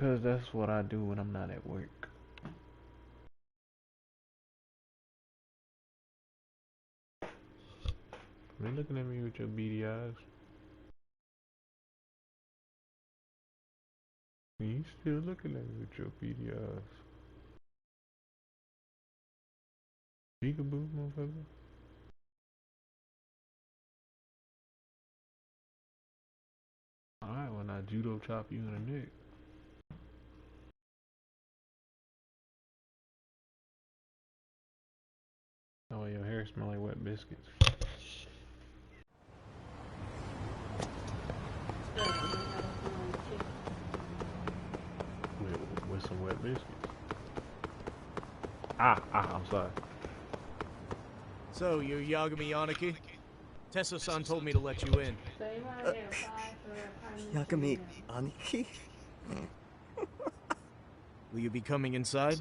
Cause that's what I do when I'm not at work. You looking at me with your beady eyes? You still looking at me with your beady eyes? Peekaboo, motherfucker. Alright, when I judo chop you in the neck. Oh, your hair smell like wet biscuits. With some wet biscuits. I'm sorry. So, you're Yagami Yaniki? Tesso-san told me to let you in. Yagami Aniki? Will you be coming inside?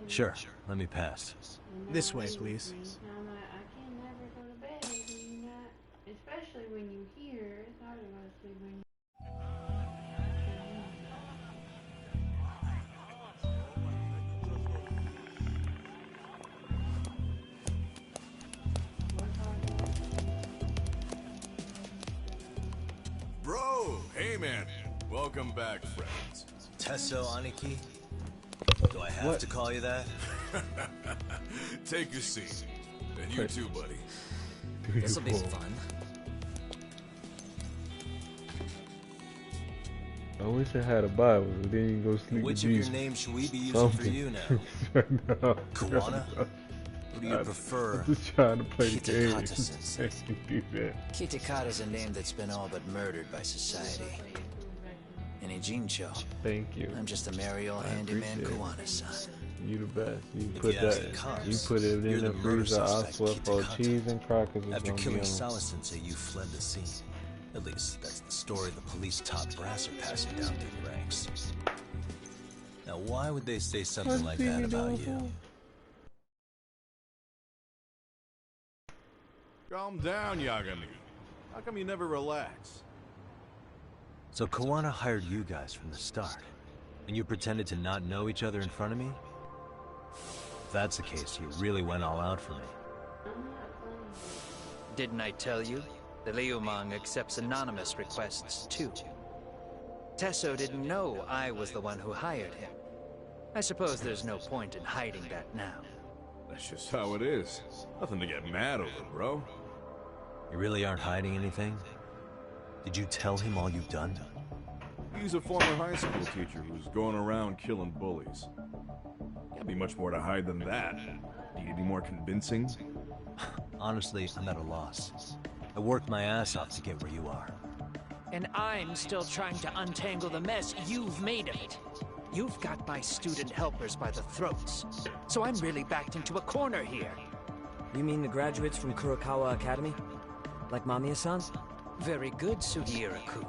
Sure, let me pass. This way, please. Especially when you hear, it's hard to go to sleep when you... Bro, hey man. Welcome back, friends. Tesso Aniki? Do I have to call you that? Take your seat. And you too, buddy. This'll be fun. I wish I had a Bible, but then you can go sleep. Which of your names should we be using for you now? Kawana? Who do you prefer? I'm just trying to play the game. Kitakata-sensei. Do that. Kitakata's a name that's been all but murdered by society. And Ijincho, Thank you. I'm just a merry old handyman Kawana-san. You the best. You If put you ask that. the cops, You put it you're in the the murder freezer. I suspect, swear for Kitakata. cheese and crackers. It's After gonna be killing on. Sawa-sensei, you fled the scene. At least, that's the story the police top brass are passing down through the ranks. Now, why would they say something like that about you? Calm down, Yagami. How come you never relax? So Kawana hired you guys from the start, and you pretended to not know each other in front of me? If that's the case, you really went all out for me. Didn't I tell you? The Liumang accepts anonymous requests, too. Tesso didn't know I was the one who hired him. I suppose there's no point in hiding that now. That's just how it is. Nothing to get mad over, bro. You really aren't hiding anything? Did you tell him all you've done? He's a former high school teacher who's going around killing bullies. Can't be much more to hide than that. Need any more convincing? Honestly, I'm at a loss. I worked my ass off to get where you are. And I'm still trying to untangle the mess you've made of it. You've got my student helpers by the throats. So I'm really backed into a corner here. You mean the graduates from Kurokawa Academy? Like Mamiya-san? Very good, Sugiura-kun.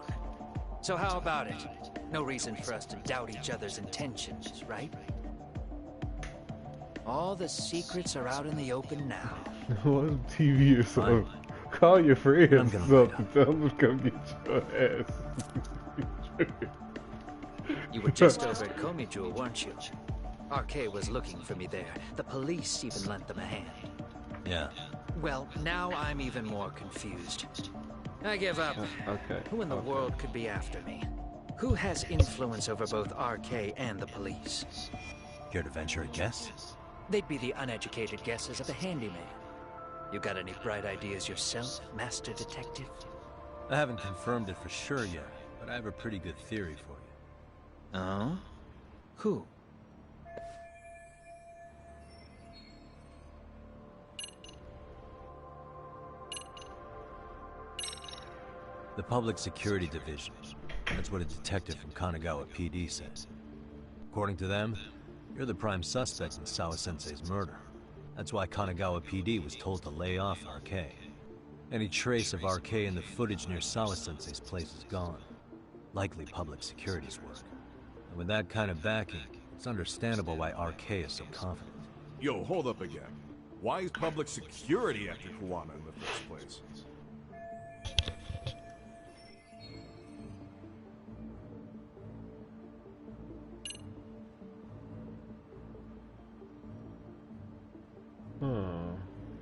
So how about it? No reason for us to doubt each other's intentions, right? All the secrets are out in the open now. What TV or something? Call your friends or something. Tell them to come get your ass. You were just over at Komijul, weren't you? RK was looking for me there. The police even lent them a hand. Yeah. Well, now I'm even more confused. I give up. Okay. Who in the world could be after me? Who has influence over both RK and the police? Care to venture a guess? They'd be the uneducated guesses of a handyman. You got any bright ideas yourself, Master Detective? I haven't confirmed it for sure yet, but I have a pretty good theory for you. Oh? Who? The Public Security Division. That's what a detective from Kanagawa PD says. According to them, you're the prime suspect in Sawa-sensei's murder. That's why Kanagawa PD was told to lay off RK. Any trace of RK in the footage near Sawa-sensei's place is gone. Likely public security's work. And with that kind of backing, it's understandable why RK is so confident. Yo, hold up again. Why is public security after Kawana in the first place?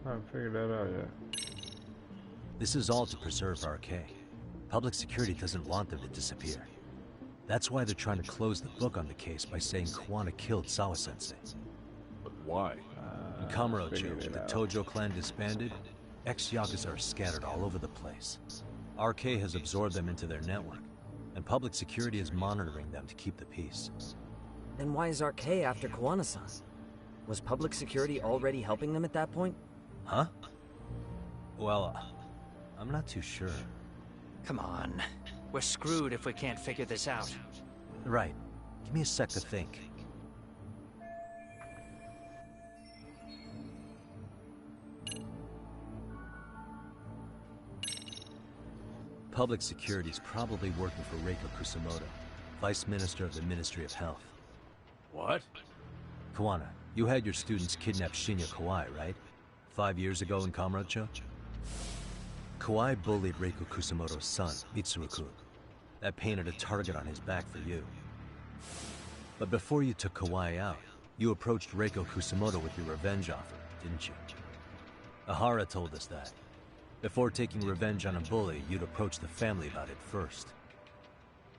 I haven't figured that out yet. This is all to preserve RK. Public security doesn't want them to disappear. That's why they're trying to close the book on the case by saying Kuwana killed Sawa-sensei. But why? In Kamurocho, figured with it the out. Tojo clan disbanded, ex-Yakuza are scattered all over the place. RK has absorbed them into their network, and public security is monitoring them to keep the peace. Then why is RK after Kuwana-san? Was public security already helping them at that point? Huh? Well, I'm not too sure. Come on. We're screwed if we can't figure this out. Right. Give me a sec to think. Public security is probably working for Reiko Kusumoto, Vice Minister of the Ministry of Health. What? Kuwana, you had your students kidnap Shinya Kawai, right? 5 years ago in Kamurocho? Kawai bullied Reiko Kusumoto's son, Mitsuru-kun. That painted a target on his back for you. But before you took Kawai out, you approached Reiko Kusumoto with your revenge offer, didn't you? Ahara told us that. Before taking revenge on a bully, you'd approach the family about it first.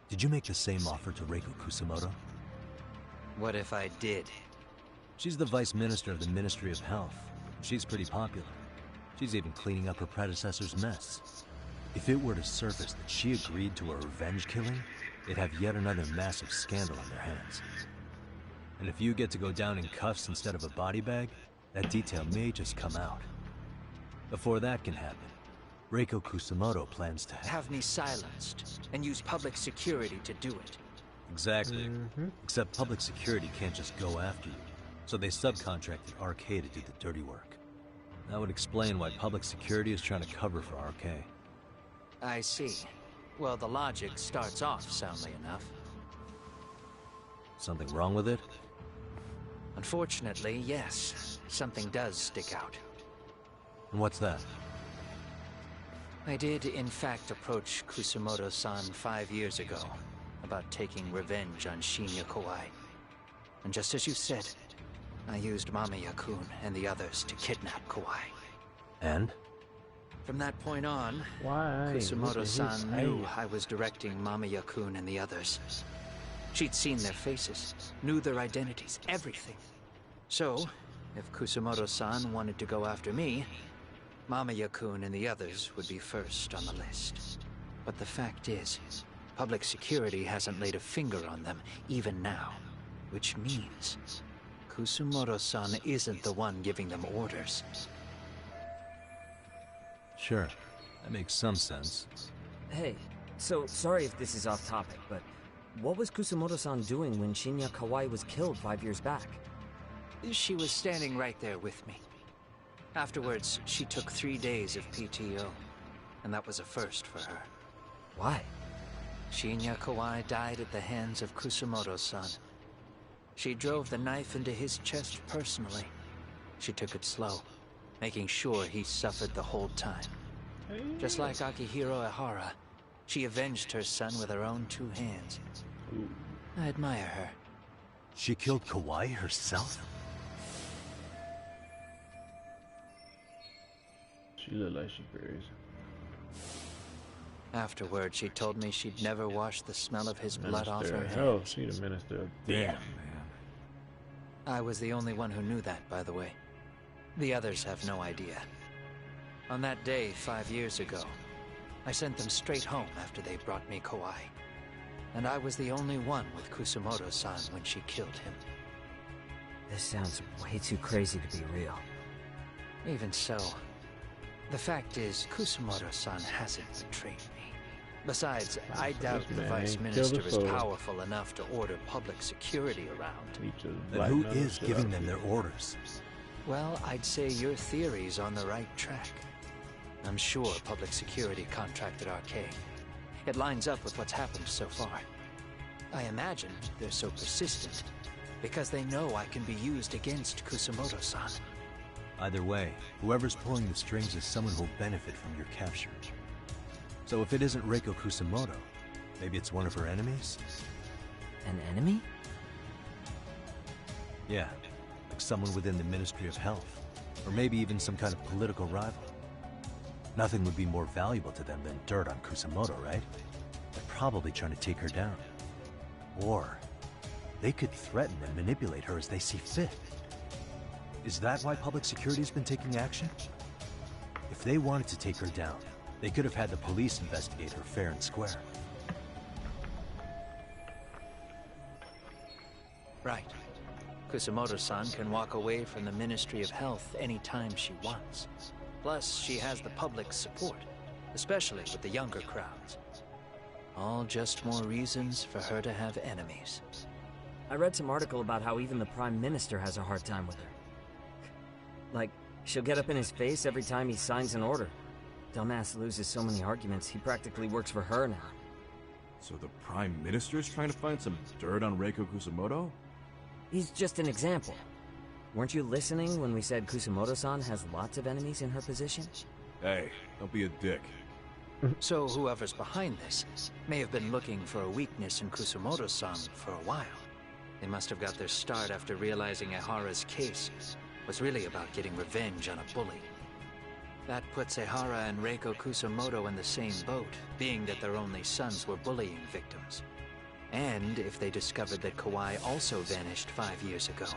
Did you make the same offer to Reiko Kusumoto? What if I did? She's the Vice Minister of the Ministry of Health. She's pretty popular. She's even cleaning up her predecessor's mess. If it were to surface that she agreed to a revenge killing, they'd have yet another massive scandal on their hands. And if you get to go down in cuffs instead of a body bag, that detail may just come out. Before that can happen, Reiko Kusumoto plans to Have me silenced and use public security to do it. Exactly. Except public security can't just go after you, so they subcontracted RK to do the dirty work. That would explain why public security is trying to cover for RK. I see. Well, the logic starts off soundly enough. Something wrong with it? Unfortunately, yes. Something does stick out. And what's that? I did, in fact, approach Kusumoto-san 5 years ago about taking revenge on Shinya Kawai. And just as you said, I used Mamiya-kun and the others to kidnap Kawai. And? From that point on, Why? Kusumoto-san knew I was directing Mamiya-kun and the others. She'd seen their faces, knew their identities, everything. So, if Kusumoto-san wanted to go after me, Mamiya-kun and the others would be first on the list. But the fact is, public security hasn't laid a finger on them, even now. Which means, Kusumoto-san isn't the one giving them orders. Sure, that makes some sense. Hey, so sorry if this is off topic, but what was Kusumoto-san doing when Shinya Kawai was killed 5 years back? She was standing right there with me. Afterwards, she took 3 days of PTO, and that was a first for her. Why? Shinya Kawai died at the hands of Kusumoto-san. She drove the knife into his chest personally. She took it slow, making sure he suffered the whole time. Just like Akihiro Ehara, she avenged her son with her own 2 hands. I admire her. She killed Kawai herself? She look like she crazy. Afterward, she told me she'd never wash the smell of his blood off Minister her of hands. Health. She the Minister of Damn, Death. man. I was the only one who knew that, by the way. The others have no idea. On that day, 5 years ago, I sent them straight home after they brought me Kawai. And I was the only one with Kusumoto-san when she killed him. This sounds way too crazy to be real. Even so, the fact is, Kusumoto-san hasn't betrayed me. Besides, I doubt This the man Vice ain't Minister killed a is soul. powerful enough to order public security around. He just Then black who metal is shit giving out them here. their orders? Well, I'd say your theory's on the right track. I'm sure public security contracted RK. It lines up with what's happened so far. I imagine they're so persistent because they know I can be used against Kusumoto-san. Either way, whoever's pulling the strings is someone who'll benefit from your capture. So if it isn't Reiko Kusamoto, maybe it's one of her enemies? An enemy? Yeah, like someone within the Ministry of Health. Or maybe even some kind of political rival. Nothing would be more valuable to them than dirt on Kusamoto, right? They're probably trying to take her down. Or they could threaten and manipulate her as they see fit. Is that why public security's been taking action? If they wanted to take her down, they could have had the police investigate her fair and square. Right. Kusamoto-san can walk away from the Ministry of Health anytime she wants. Plus, she has the public's support, especially with the younger crowds. All just more reasons for her to have enemies. I read some article about how even the Prime Minister has a hard time with her. Like, she'll get up in his face every time he signs an order. Dumbass loses so many arguments, he practically works for her now. So the Prime Minister's trying to find some dirt on Reiko Kusamoto? He's just an example. Weren't you listening when we said Kusamoto-san has lots of enemies in her position? Hey, don't be a dick. So whoever's behind this may have been looking for a weakness in Kusamoto-san for a while. They must have got their start after realizing Ehara's case was really about getting revenge on a bully. That puts Ehara and Reiko Kusamoto in the same boat, being that their only sons were bullying victims. And if they discovered that Kawai also vanished 5 years ago...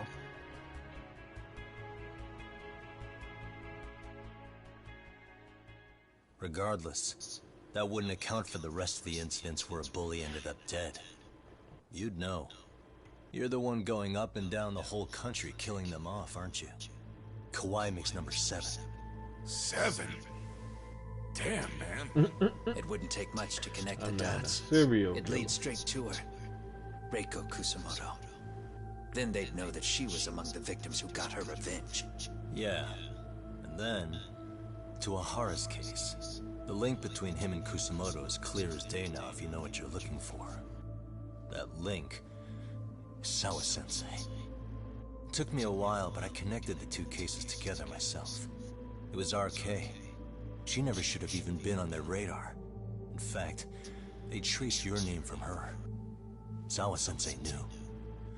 Regardless, that wouldn't account for the rest of the incidents where a bully ended up dead. You'd know. You're the one going up and down the whole country killing them off, aren't you? Kawai makes number 7. 7? Damn, man. It wouldn't take much to connect the Another dots. serial It killer. leads straight to her. Reiko Kusamoto. Then they'd know that she was among the victims who got her revenge. Yeah. And then, to Ahara's case. The link between him and Kusamoto is clear as day now if you know what you're looking for. That link is Sawa-sensei. It took me a while, but I connected the two cases together myself. It was RK. She never should have even been on their radar. In fact, they traced your name from her. Sawa-sensei knew.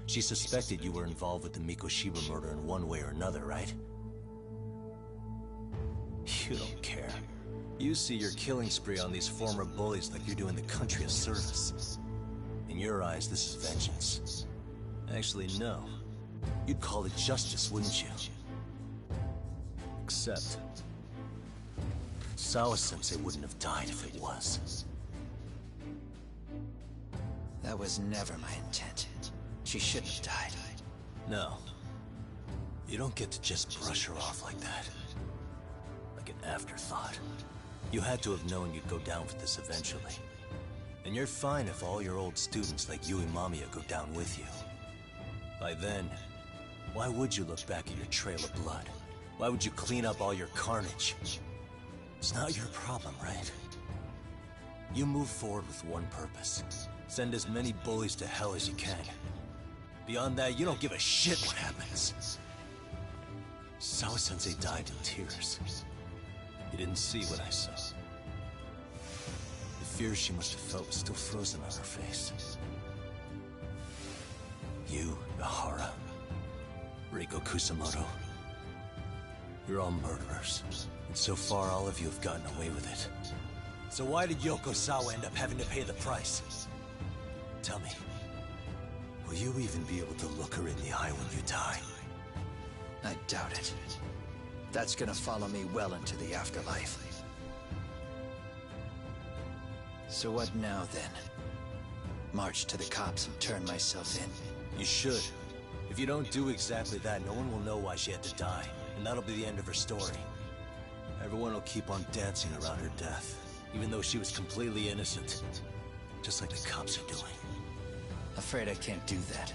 She suspected you were involved with the Mikoshiba murder in one way or another, right? You don't care. You see your killing spree on these former bullies like you're doing the country a service. In your eyes, this is vengeance. Actually, no. You'd call it justice, wouldn't you? Except... Sawa-sensei wouldn't have died if it was. That was never my intent. She shouldn't have died. No. You don't get to just brush her off like that. Like an afterthought. You had to have known you'd go down for this eventually. And you're fine if all your old students like Yui Mamiya go down with you. By then, why would you look back at your trail of blood? Why would you clean up all your carnage? It's not your problem, right? You move forward with one purpose. Send as many bullies to hell as you can. Beyond that, you don't give a shit what happens. Sawa-sensei died in tears. You didn't see what I saw. The fear she must have felt was still frozen on her face. You, Ehara, Reiko Kusamoto, you're all murderers. And so far, all of you have gotten away with it. So why did Yoko Sawa end up having to pay the price? Tell me, will you even be able to look her in the eye when you die? I doubt it. That's gonna follow me well into the afterlife. So what now, then? March to the cops and turn myself in? You should. If you don't do exactly that, no one will know why she had to die. And that'll be the end of her story. Everyone will keep on dancing around her death, even though she was completely innocent. Just like the cops are doing. Afraid I can't do that.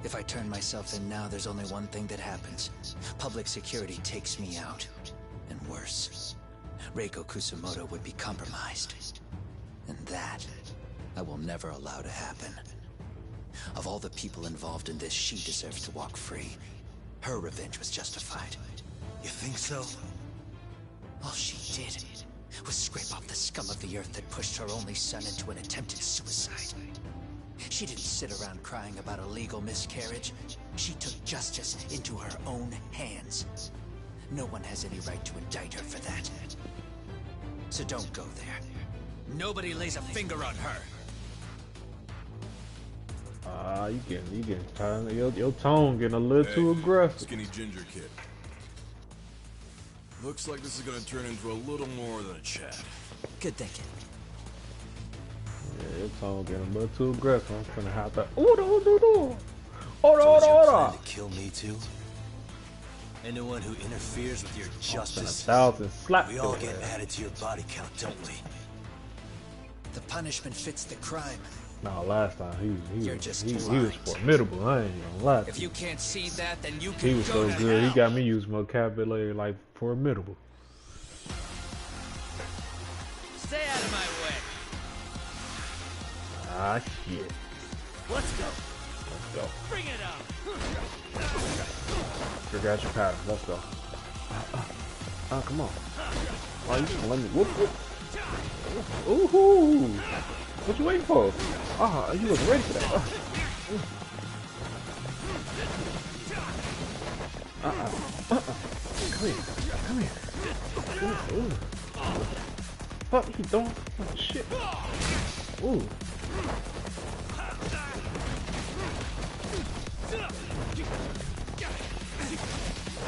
If I turn myself in now, there's only one thing that happens. Public security takes me out. And worse, Reiko Kusamoto would be compromised. And that, I will never allow to happen. Of all the people involved in this, she deserves to walk free. Her revenge was justified. You think so? Well, she did. was scrape off the scum of the earth that pushed her only son into an attempted suicide. She didn't sit around crying about a legal miscarriage. She took justice into her own hands. No one has any right to indict her for that. So don't go there. Nobody lays a finger on her. You getting tired. Your tone getting a little too aggressive. Skinny ginger kid. Looks like this is gonna turn into a little more than a chat. Good thinking. Yeah, your tone getting a little too aggressive. I'm finna have that. Order. To kill me too? Anyone who interferes with your justice, 1,000 slap. we all get added to your body count, don't we? The punishment fits the crime. No, last time he You're was just he was blind. formidable. I ain't gonna lie. If you can't see that, then you can He was go so to good. hell. He got me using vocabulary like formidable. Stay out of my way. Ah shit. Let's go. Let's go. Bring it up. Figure out your pattern. Let's go. Come on. Why you just let me whoop. Ooh. What you waiting for? You was ready for that. Come here. Ooh. Fuck, he doing? Oh, shit. Ooh.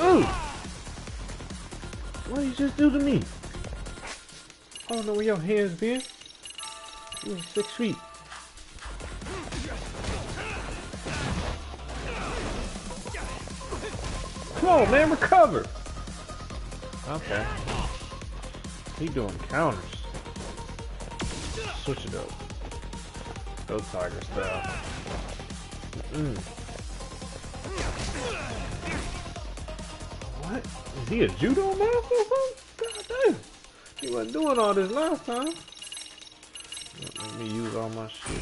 Ooh. What did you just do to me? I don't know where your hands been. You're 6 feet. Come on, man, recover. Okay. He doing counters. Switch it up. Go tiger style. What? Is he a judo master or something? God damn. He wasn't doing all this last time. Let me use all my shit.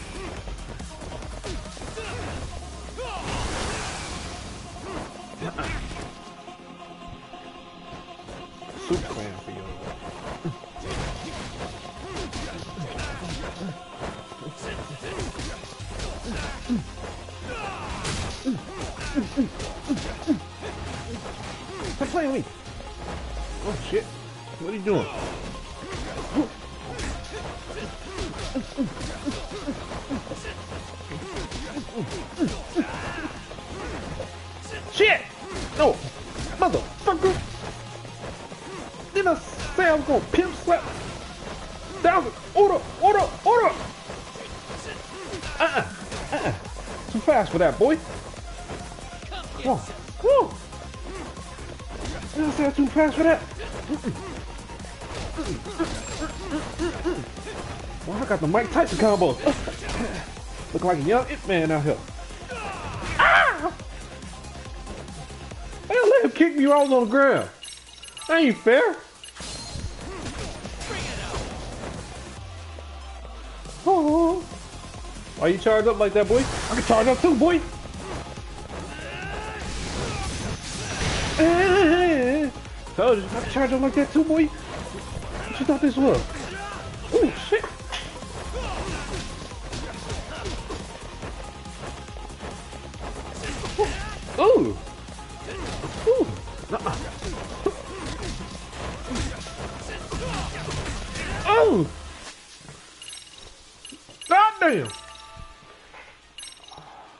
Super Saiyan for you. Stop playing with me. Oh shit. What are you doing? Shit! No! Motherfucker! Didn't I say I was gonna pimp slap? Thousand! Order! Too fast for that, boy. Come on. Woo! Didn't I say I was too fast for that? Well, I got the Mike Tyson combos. Look like a young It Man out here. Ah! They let him kick me while I was on the ground. That ain't fair. Oh. Why you charged up like that, boy? I can charge up too, boy. Told you, I can charge up like that too, boy. What you thought this was? Ooh, shit. Ooh. Ooh. Oh. God damn.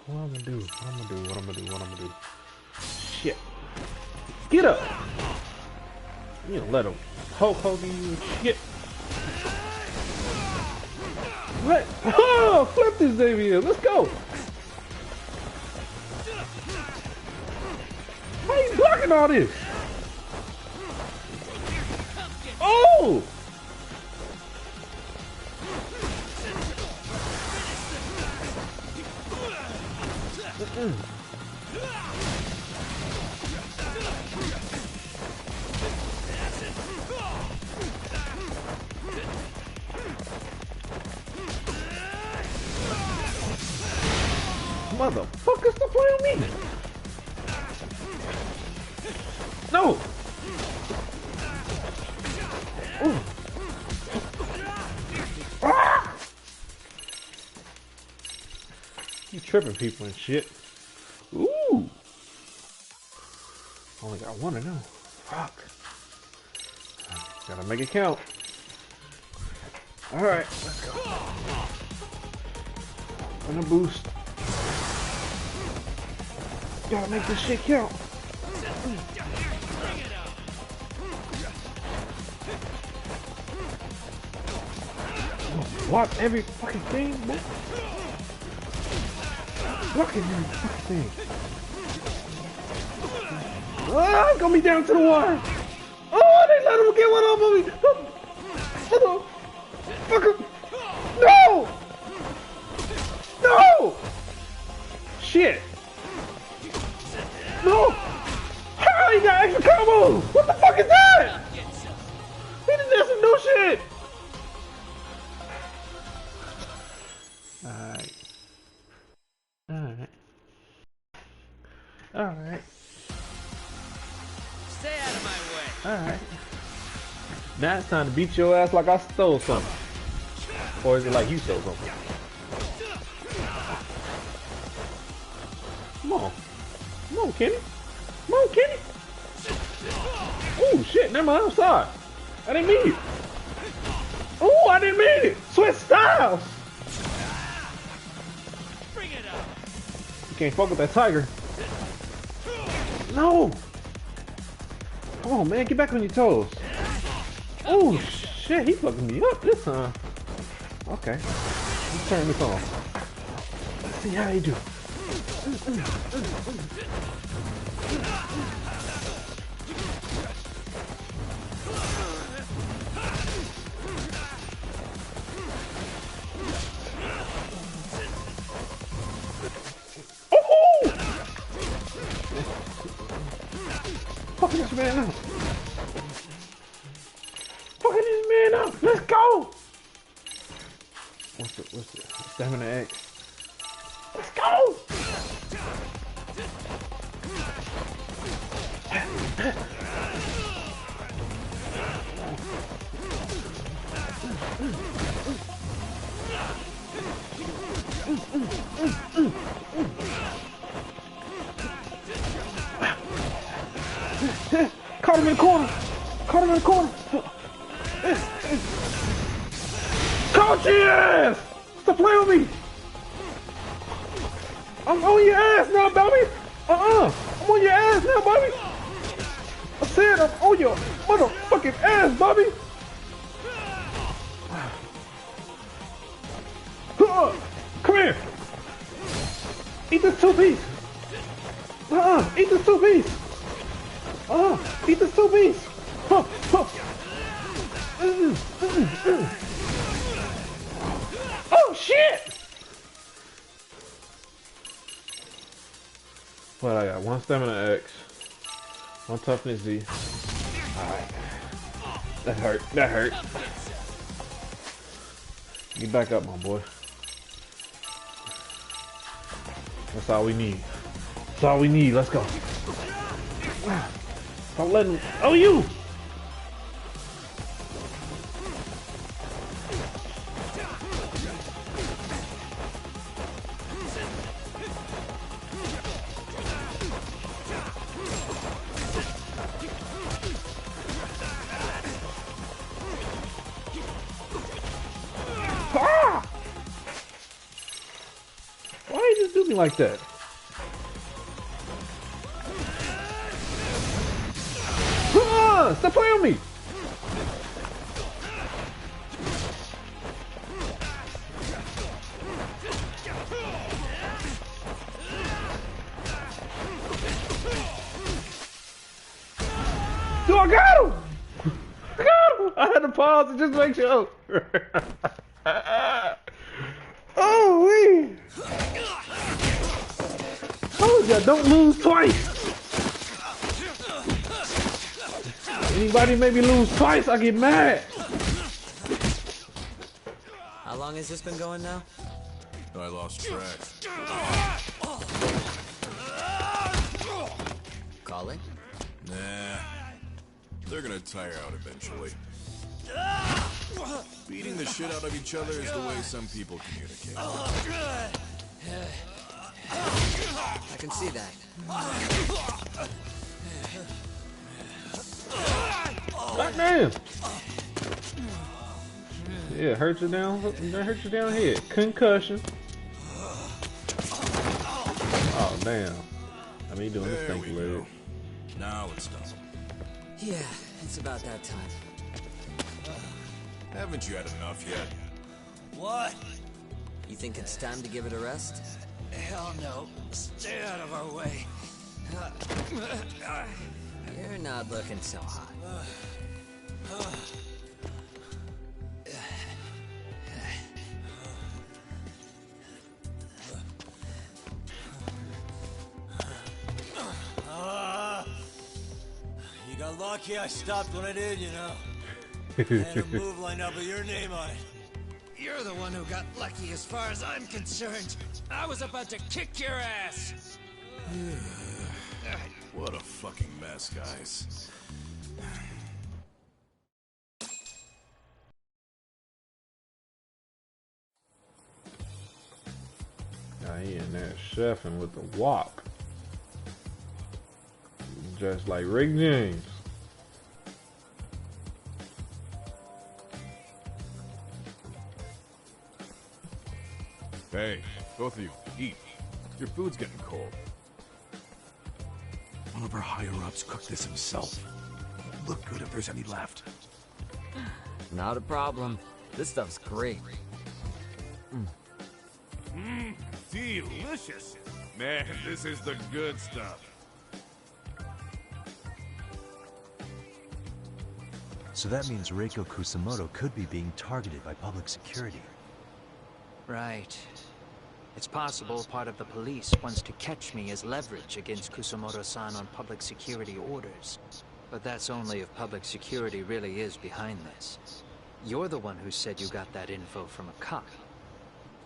What I'm gonna do? Shit. Get up. You don't let him Hulk Hogan you and shit. What? Oh, flip this baby in. Let's go. How you blocking all this? Oh! Motherfucker, stop playing on me! No! Ooh. tripping people and shit. Ooh. Only got one of them. Fuck. Gotta make it count. Alright, let's go. And a boost. Gotta make this shit count. Block every fucking thing, man. Blocking every fucking thing. Ah, I'm gonna be down to the wire. Oh, they let him get one up on me. Hello. Fucker. No! No! Shit. No! How he got extra combos? What the fuck is that? He just did some new shit. Alright. Alright. Alright. Stay out of my way. Alright. Now it's time to beat your ass like I stole something. Or is it like you stole something? Come on. Come on, Kenny. Come on, Kenny. Oh, shit. Never mind. I'm sorry. I didn't mean it. Oh, I didn't mean it. Switch styles. Bring it up. You can't fuck with that tiger. No. Come on, man. Get back on your toes. Oh, shit. He fucking me up this time. Okay. Let's turn this on. Let's see how he do. Fucking this man up. Fucking this man up. Let's go. What's the stamina X? Let's go. Caught him in the corner. Caught him in the corner. Caught your ass. Stop playing with me. I'm on your ass now, baby. I'm on your ass now, Bobby. I said I'm on your motherfucking ass, Bobby. Come here. Eat this 2-piece. Eat this 2-piece. Eat this 2-piece. Oh, shit. What I got? 1 stamina X, 1 toughness Z. Alright. That hurt. That hurt. Get back up, my boy. That's all we need. That's all we need. Let's go. Stop letting him. Oh, you! Why you just do me like that? Stop playing on me! Dude, I got him! I got him! I had to pause and just make sure. Oh, wee! Told ya, don't lose twice! Anybody make me lose twice, I get mad. How long has this been going now? I lost track. Calling? Nah. They're gonna tire out eventually. Beating the shit out of each other is the way some people communicate. I can see that. Goddamn! Yeah, hurt you down. That hurt you down here. Concussion. Oh damn! I mean, doing this thing leg. Now it's done. Yeah, it's about that time. Haven't you had enough yet? What? You think it's time to give it a rest? Hell no. Stay out of our way. You're not looking so hot. You got lucky I stopped when I did, you know. And a move lined up with your name on it. You're the one who got lucky as far as I'm concerned. I was about to kick your ass. What a fucking mess, guys. Now he in there chefing with the wok. Just like Rick James. Hey, both of you, eat. Your food's getting cold. One of our higher-ups cooked this himself. Look good if there's any left. Not a problem. This stuff's great. Delicious. Man, this is the good stuff. So that means Reiko Kusamoto could be being targeted by public security. Right. It's possible part of the police wants to catch me as leverage against Kusamoto-san on public security orders. But that's only if public security really is behind this. You're the one who said you got that info from a cop.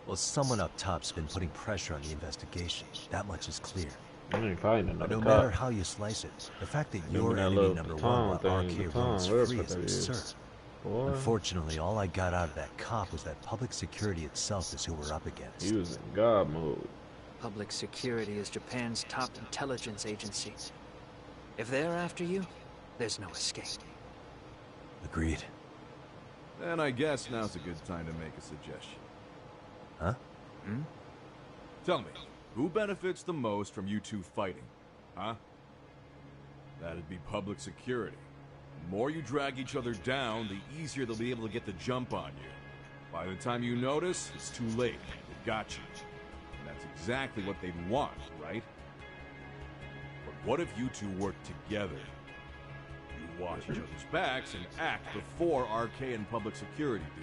Well, someone up top's been putting pressure on the investigation. That much is clear. I ain't fighting But another no matter cop. how you slice it, the fact that Remember you're that enemy little number baton one thing, while RK baton, runs whatever free the is fuck that is. absurd. Boy, Unfortunately, all I got out of that cop was that public security itself is who we're up against. he was in God mode. Public security is Japan's top intelligence agency. If they're after you, there's no escape. Agreed. Then I guess now's a good time to make a suggestion. Huh? Tell me, who benefits the most from you two fighting? Huh? That'd be public security. The more you drag each other down, the easier they'll be able to get the jump on you. By the time you notice, it's too late. They've got you. And that's exactly what they'd want, right? But what if you two work together? You watch each other's backs and act before RK and public security do.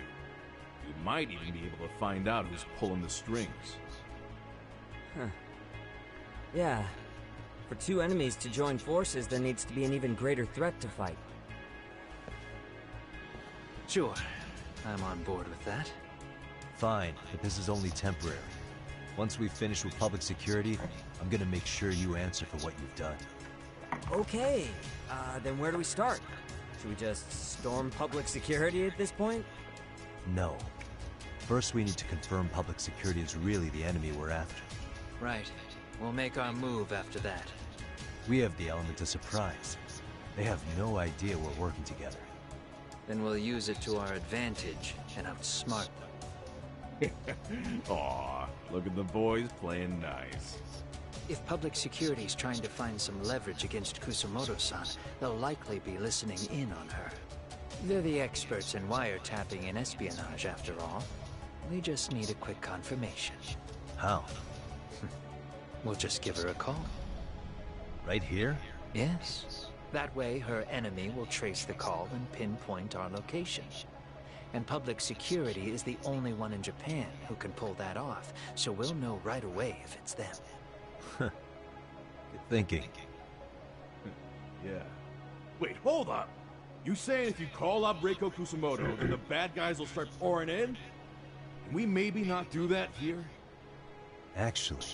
You might even be able to find out who's pulling the strings. Yeah. For two enemies to join forces, there needs to be an even greater threat to fight. Sure, I'm on board with that. Fine, but this is only temporary. Once we finish with public security, I'm gonna make sure you answer for what you've done. Okay, then where do we start? Should we just storm public security at this point? No. First, we need to confirm public security is really the enemy we're after. Right. We'll make our move after that. We have the element of surprise. They have no idea we're working together. Then we'll use it to our advantage and outsmart them. Aw, look at the boys playing nice. If public security's trying to find some leverage against Kusamoto-san, they'll likely be listening in on her. They're the experts in wiretapping and espionage, after all. We just need a quick confirmation. How? We'll just give her a call. Right here? Yes. That way, her enemy will trace the call and pinpoint our location. And public security is the only one in Japan who can pull that off, so we'll know right away if it's them. Good thinking. Yeah. Wait, hold up! You saying if you call up Reiko Kusamoto, then the bad guys will start pouring in? Can we maybe not do that here? Actually,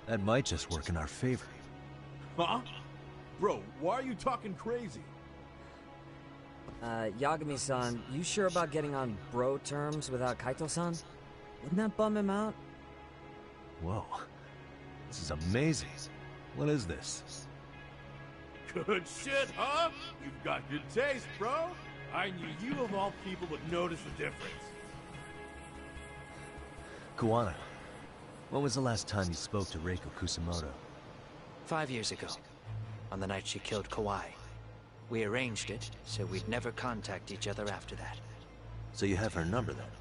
that might just work in our favor. Huh? Bro, why are you talking crazy? Yagami-san, you sure about getting on bro terms without Kaito-san? Wouldn't that bum him out? Whoa. This is amazing. What is this? Good shit, huh? You've got good taste, bro. I knew you of all people would notice the difference. Kuwana, when was the last time you spoke to Reiko Kusamoto? 5 years ago, on the night she killed Kawai. We arranged it so we'd never contact each other after that. So you have her number then?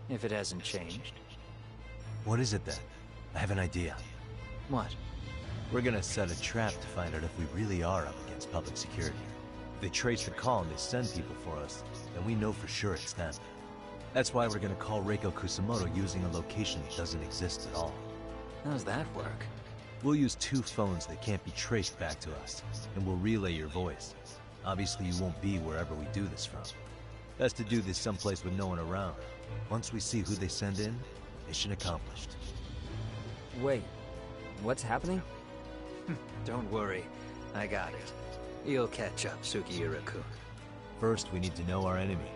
If it hasn't changed. What is it then? I have an idea. What? We're gonna set a trap to find out if we really are up against public security. If they trace the call and they send people for us, then we know for sure it's them. That's why we're gonna call Reiko Kusamoto using a location that doesn't exist at all. How's that work? We'll use 2 phones that can't be traced back to us, and we'll relay your voice. Obviously you won't be wherever we do this from. Best to do this someplace with no one around. Once we see who they send in, mission accomplished. Wait, what's happening? Don't worry, I got it. You'll catch up, Sugiura-kun. First, we need to know our enemy.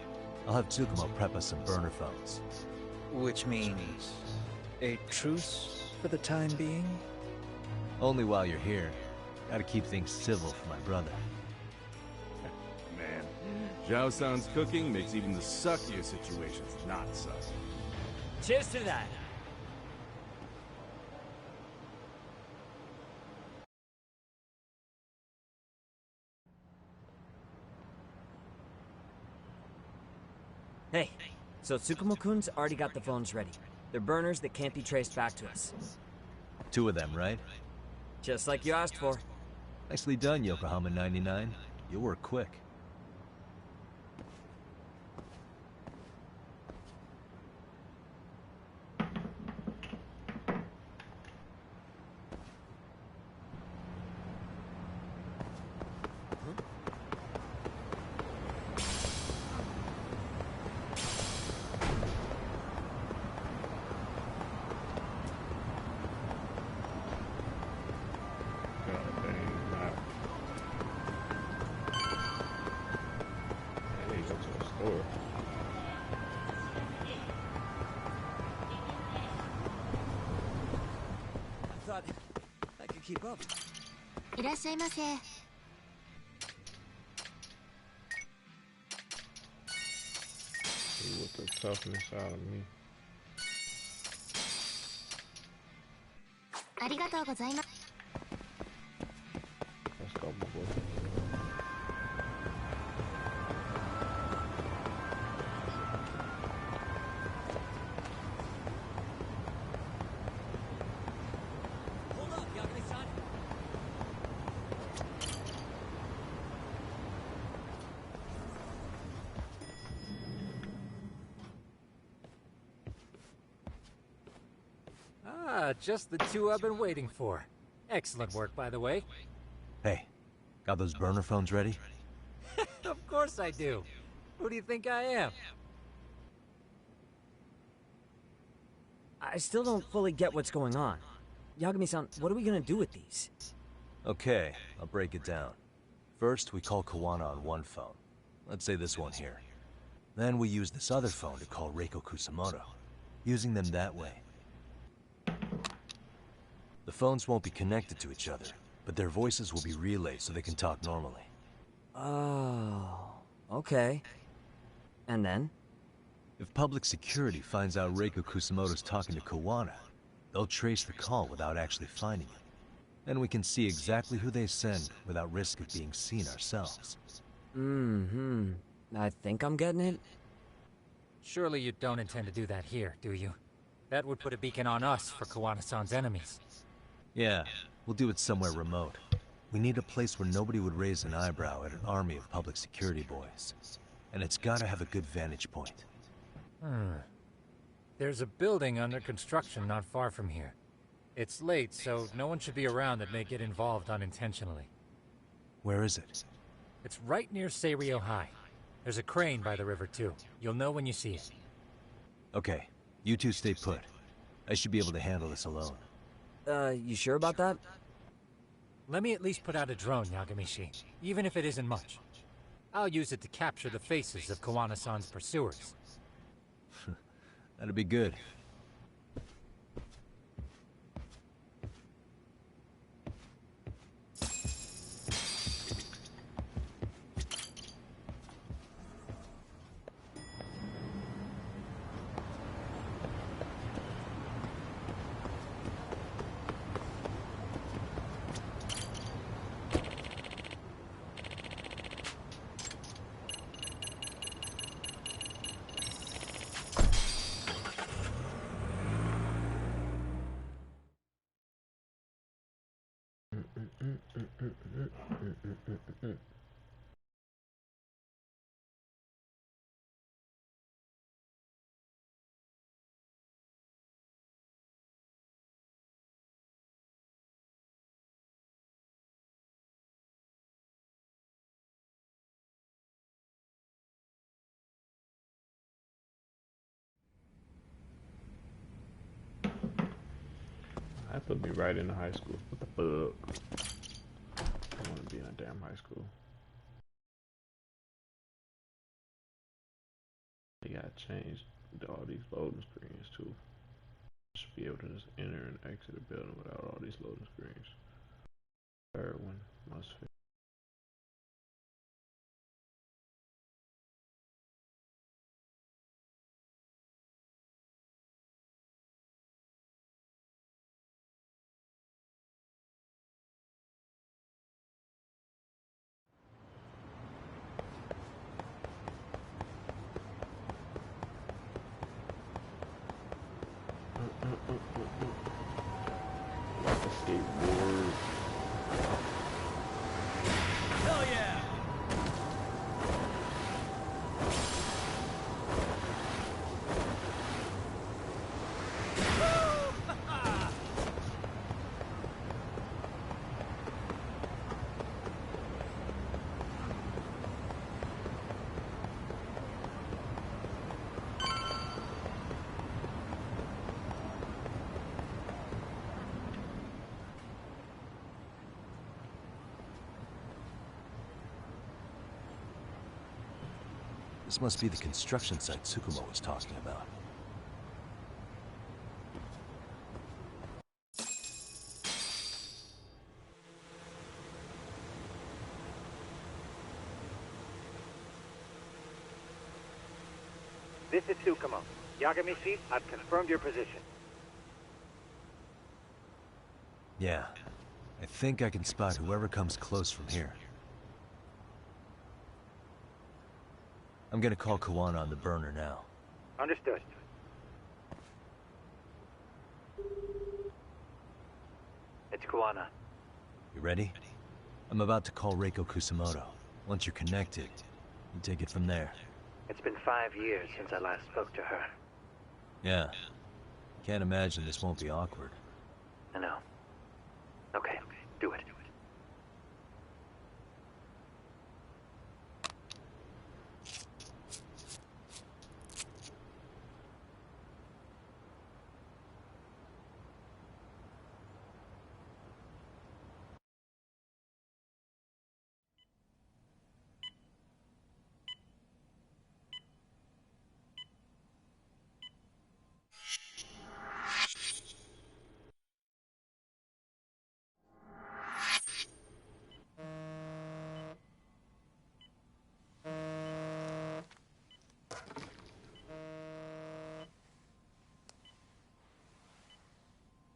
I'll have Tsukumo prep us some burner phones. Which means... a truce for the time being? Only while you're here. Gotta keep things civil for my brother. Man, Zhao-san's cooking makes even the suckiest situations not suck. Cheers to that! Hey, so Tsukumo-kun's already got the phones ready. They're burners that can't be traced back to us. 2 of them, right? Just like you asked for. Nicely done, Yokohama 99. You work quick. I thought I could keep up. いらっしゃいませ。 See what the toughness out of me. ありがとうございます。 Let's go, my boy. Hold up, Yagami-san. Ah, just the 2 I've been waiting for. Excellent work, by the way. Hey, got those burner phones ready? Of course I do. Who do you think I am? I still don't fully get what's going on. Yagami-san, what are we gonna do with these? Okay, I'll break it down. First, we call Kawana on one phone. Let's say this one here. Then we use this other phone to call Reiko Kusamoto. Using them that way. The phones won't be connected to each other, but their voices will be relayed so they can talk normally. Oh, okay. And then? If public security finds out Reiko Kusamoto's talking to Kawana, they'll trace the call without actually finding it. Then we can see exactly who they send without risk of being seen ourselves. Mm-hmm. I think I'm getting it. Surely you don't intend to do that here, do you? That would put a beacon on us for Kawana-san's enemies. Yeah, we'll do it somewhere remote. We need a place where nobody would raise an eyebrow at an army of public security boys. And it's gotta have a good vantage point. There's a building under construction not far from here. It's late, so no one should be around that may get involved unintentionally. Where is it? It's right near Seirio High. There's a crane by the river, too. You'll know when you see it. Okay, you two stay put. I should be able to handle this alone. You sure about that? Let me at least put out a drone, Yagamishi, even if it isn't much. I'll use it to capture the faces of Kawana-san's pursuers. That'd be good. That put me right into high school. What the fuck? I don't want to be in a damn high school. They gotta change all these loading screens too. Should be able to just enter and exit a building without all these loading screens. Third one must fit. Skateboard. Hell yeah! This must be the construction site Tsukumo was talking about. This is Tsukumo. Yagami-shi, I've confirmed your position. Yeah. I think I can spot whoever comes close from here. I'm gonna call Kawana on the burner now. Understood. It's Kawana. You ready? I'm about to call Reiko Kusamoto. Once you're connected, you take it from there. It's been 5 years since I last spoke to her. Yeah. Can't imagine this won't be awkward. I know. Okay, do it.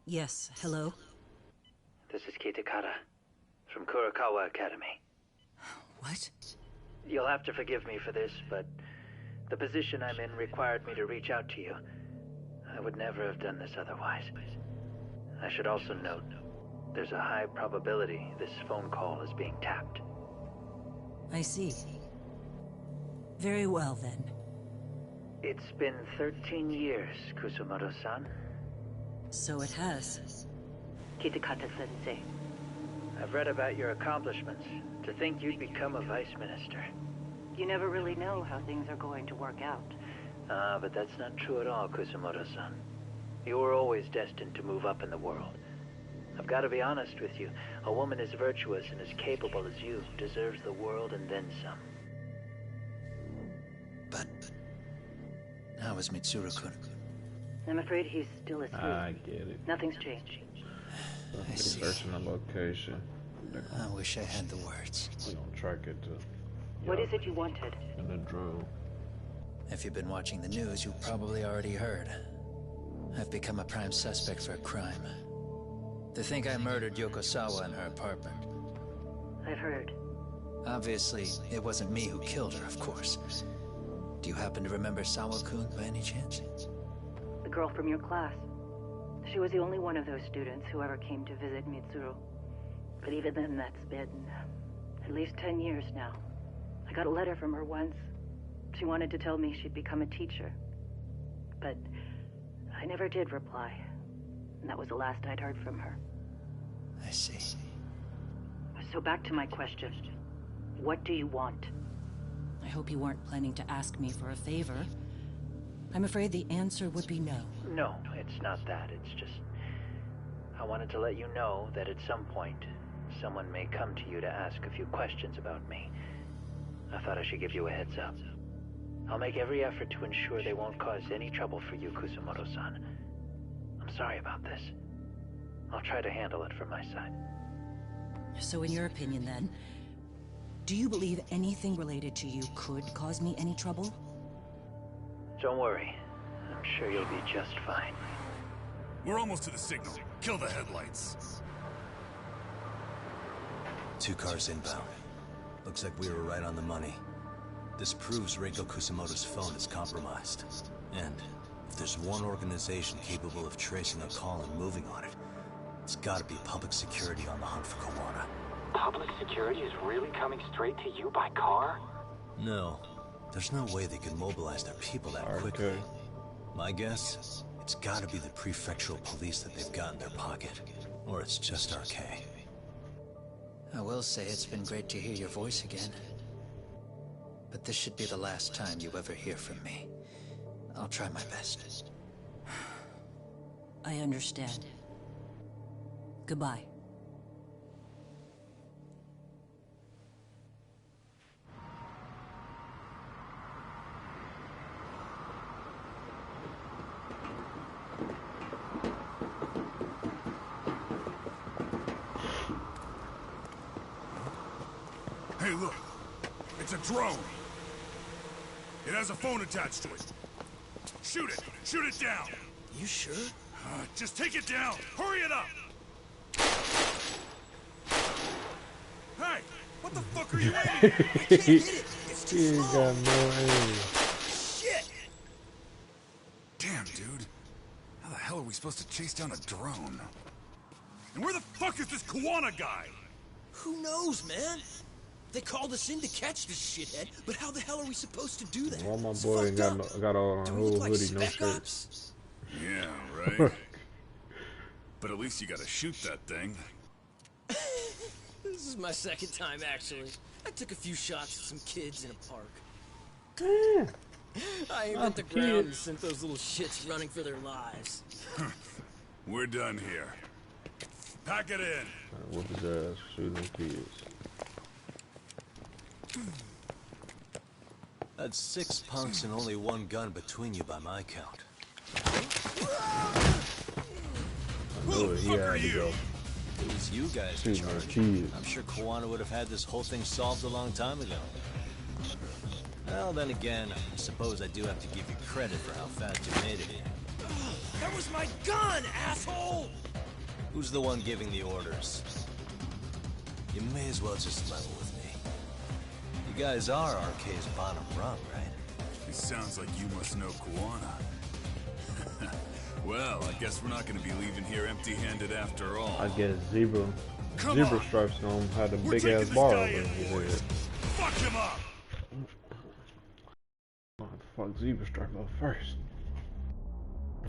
Yes, hello? This is Kitakata, from Kurakawa Academy. What? You'll have to forgive me for this, but the position I'm in required me to reach out to you. I would never have done this otherwise. I should also note, there's a high probability this phone call is being tapped. I see. Very well, then. It's been 13 years, Kusumoto-san. So it has. Kitakata-sensei. I've read about your accomplishments. To think you'd become a vice minister. You never really know how things are going to work out. But that's not true at all, Kusumoto-san. You were always destined to move up in the world. I've got to be honest with you. A woman as virtuous and as capable as you deserves the world and then some. But how is Mitsuru-kun? I'm afraid he's still asleep. I get it. Nothing's changed. I see. Personal location. I wish I had the words. We don't track it to. What is it you wanted? In the drone. If you've been watching the news, you probably already heard. I've become a prime suspect for a crime. They think I murdered Yokosawa in her apartment. I've heard. Obviously, it wasn't me who killed her, of course. Do you happen to remember Sawa-kun by any chance? The girl from your class. She was the only one of those students who ever came to visit Mitsuru. But even then, that's been at least 10 years now. I got a letter from her once. She wanted to tell me she'd become a teacher. But I never did reply. And that was the last I'd heard from her. I see. So back to my question. What do you want? I hope you weren't planning to ask me for a favor. I'm afraid the answer would be no. No, it's not that. It's just... I wanted to let you know that at some point, someone may come to you to ask a few questions about me. I thought I should give you a heads up. I'll make every effort to ensure they won't cause any trouble for you, Kusumoto-san. I'm sorry about this. I'll try to handle it from my side. So in your opinion then, do you believe anything related to you could cause me any trouble? Don't worry. I'm sure you'll be just fine. We're almost to the signal. Kill the headlights. 2 cars inbound. Looks like we were right on the money. This proves Reiko Kusumoto's phone is compromised. And if there's one organization capable of tracing a call and moving on it, it's gotta be public security on the hunt for Kawana. Public security is really coming straight to you by car? No. There's no way they can mobilize their people that quickly. My guess, it's gotta be the prefectural police that they've got in their pocket. Or it's just RK. I will say it's been great to hear your voice again. But this should be the last time you ever hear from me. I'll try my best. I understand. Goodbye. Hey, look. It's a drone. It has a phone attached to it. Shoot it! Shoot it down! You sure? Just take it down! Hurry it up! Hey! What the fuck are you aiming at? I can't hit it! It's too small! Got no aim. Shit! Damn, dude. How the hell are we supposed to chase down a drone? And where the fuck is this Kawana guy? Who knows, man? They called us in to catch this shithead, but how the hell are we supposed to do that? Well, my boy ain't got on a whole hoodie, no shirt. Yeah, right. But at least you gotta shoot that thing. This is my second time, actually. I took a few shots at some kids in a park. I aimed at the ground and sent those little shits running for their lives. We're done here. Pack it in. Whoop his ass, shooting kids. That's 6 punks and only 1 gun between you by my count. Oh, he had to go. It was you guys in charge. I'm sure Kawana would have had this whole thing solved a long time ago. Well, then again, I suppose I do have to give you credit for how fast you made it here. That was my gun, asshole! Who's the one giving the orders? You may as well just level with me. You guys are RK's bottom rung, right? It sounds like you must know Kawana. Well, I guess we're not going to be leaving here empty-handed after all. I guess Zebra Stripes gonna have the big ass bar over his head. Fuck him up! Fuck Zebra Stripe up first.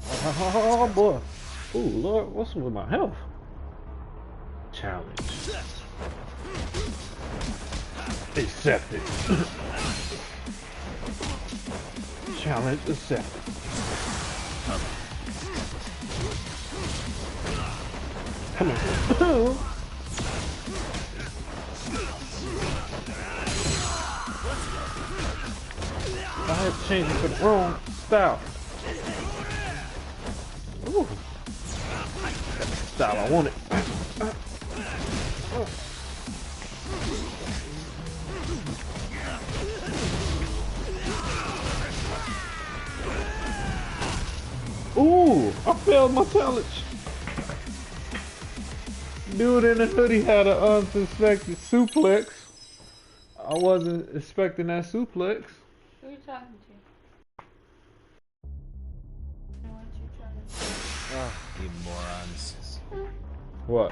Oh boy. Ooh, Lord, what's with my health? Challenge. Accepted. Challenge accepted. Come on. I had to change it for the wrong style. Ooh. That's the style I wanted. Ooh, I failed my challenge. Dude in the hoodie had an unsuspected suplex. I wasn't expecting that suplex. Who are you talking to? What you trying to say? Oh, you morons. What?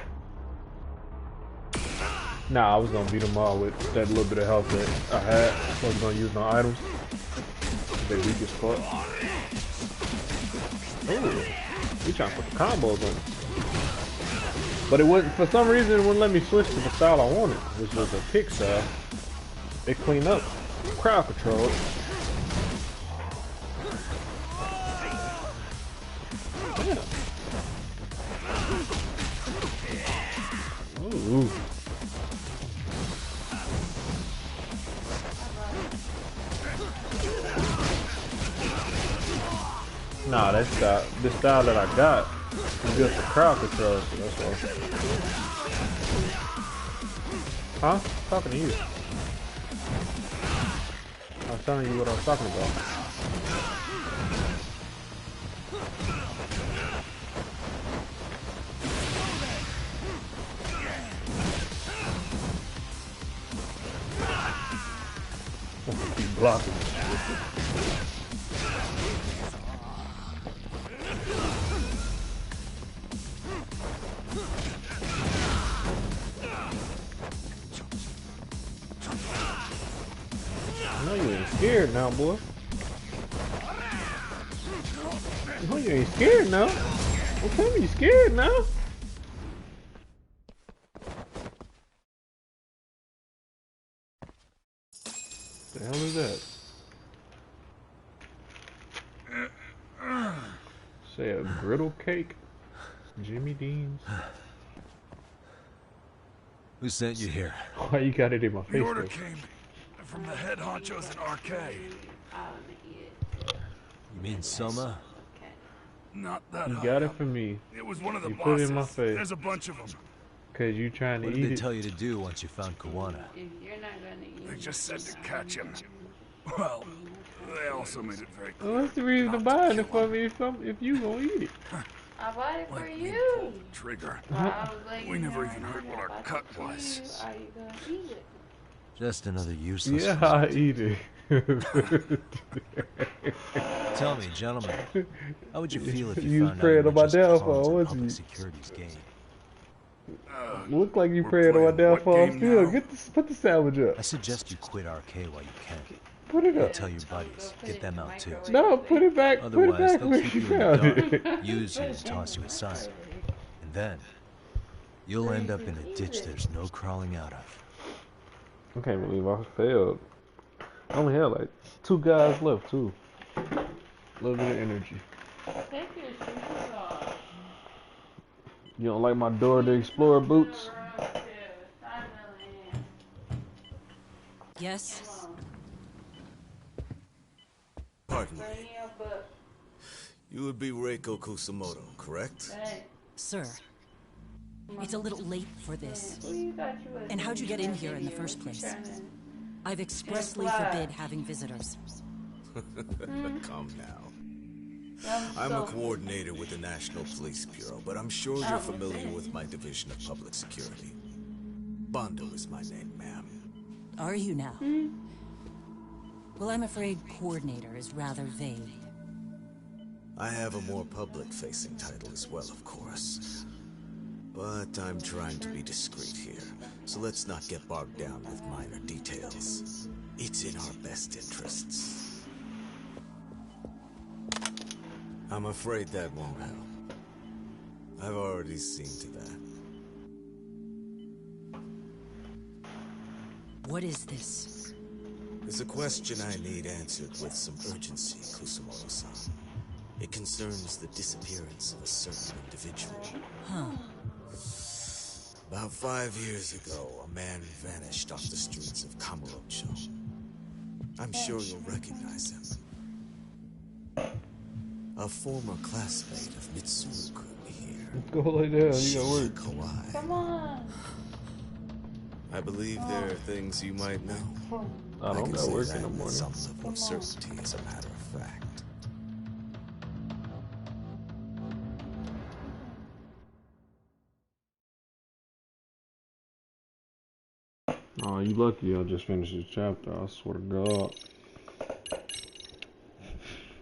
Nah, I was gonna beat them all with that little bit of health that I had. I was gonna use my items. They weak as fuck. Ooh, we trying to put the combos on. But it wouldn't, for some reason, it wouldn't let me switch to the style I wanted, which was a kick style. It cleaned up, crowd control. Yeah. Ooh. Nah, that's the style that I got is good for crowd control, so that's why. Huh? Talking to you. I was telling you what I was talking about. Keep blocking. I know you ain't scared now, boy. I know you ain't scared now. Don't tell me you scared now. The hell is that? Say a griddle cake? Jimmy Dean's? Who sent you here? Why you got it in my face? The order though? came from the head honchos at RK. You mean Soma? Not that You high got it up. for me. It was one of the You bosses. put it in my face. There's a bunch of them. Cause you trying to What eat did they it. tell you to do once you found Kawana? If you're not gonna eat They just said to catch him. Well, they also made it very clear. Well, what's the reason to buy it for me if you gonna eat it? I bought it for Like you. me pulled the trigger. I was like, We never even I heard what our bought cut it for was. you. Are you gonna eat it? Just another useless. Yeah, I eat it. Tell me, gentlemen, how would you feel if You you was found out praying you were on my just pawns downfall, in wasn't public you? security's game? Look like you We're praying on my playing what downfall game still. now? Get this, put the sandwich up. I suggest you quit RK while you can. Put it Go up. tell your buddies. Get them out too. No, put it back. Put it Otherwise, back they'll where keep you you in the found it. dark, use you, and toss you aside. And then, you'll end up in a ditch there's no crawling out of. I can't believe I failed. I only had like 2 guys left too. A little bit of energy. Take your shoes off. You don't like my Dora the Explorer boots? Yes? Pardon me. You would be Reiko Kusamoto, correct? Sir. It's a little late for this. And how'd you get in here in the first place? I've expressly forbid having visitors. Come now. I'm a coordinator with the National Police Bureau, but I'm sure you're familiar with my Division of Public Security. Bondo is my name, ma'am. Are you now? Well, I'm afraid coordinator is rather vague. I have a more public-facing title as well, of course. But I'm trying to be discreet here, so let's not get bogged down with minor details. It's in our best interests. I'm afraid that won't help. I've already seen to that. What is this? It's a question I need answered with some urgency, Kusumoto-san. It concerns the disappearance of a certain individual. Huh. About 5 years ago, a man vanished off the streets of Kamurocho. I'm sure you'll recognize him. A former classmate of Mitsuru here. Let's go lay down, you got work. Kawai. Come on. I believe there are things you might know. I don't can got say work that in the with morning. some level of certainty, as a matter of fact. Oh, you lucky I just finished this chapter, I swear to God.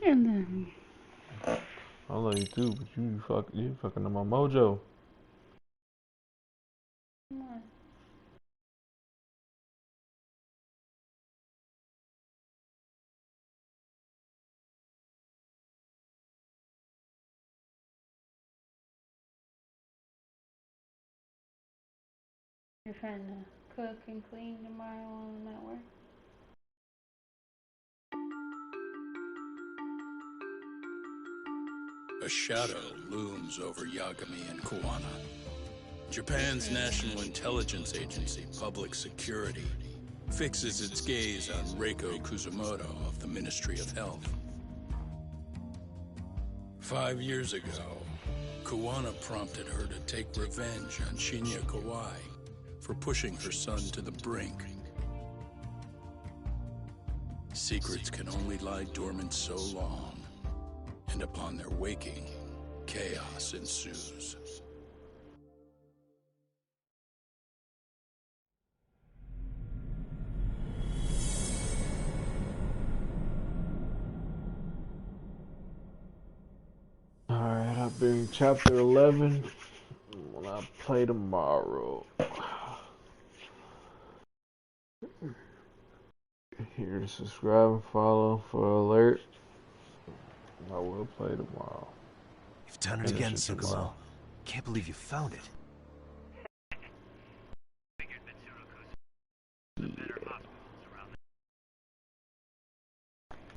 And then I love you too, but you fucking up my mojo. come on. You're trying to cook and clean tomorrow while I'm at work? A shadow looms over Yagami and Kawana. Japan's National Intelligence Agency, Public Security, fixes its gaze on Reiko Kuzumoto of the Ministry of Health. 5 years ago, Kuwana prompted her to take revenge on Shinya Kawai for pushing her son to the brink. Secrets can only lie dormant so long, and upon their waking, chaos ensues. Alright, I'll bring chapter 11 when I play tomorrow. Here to subscribe and follow for alert. I will play tomorrow. You've done it again, Tsukumo. Can't believe you found it.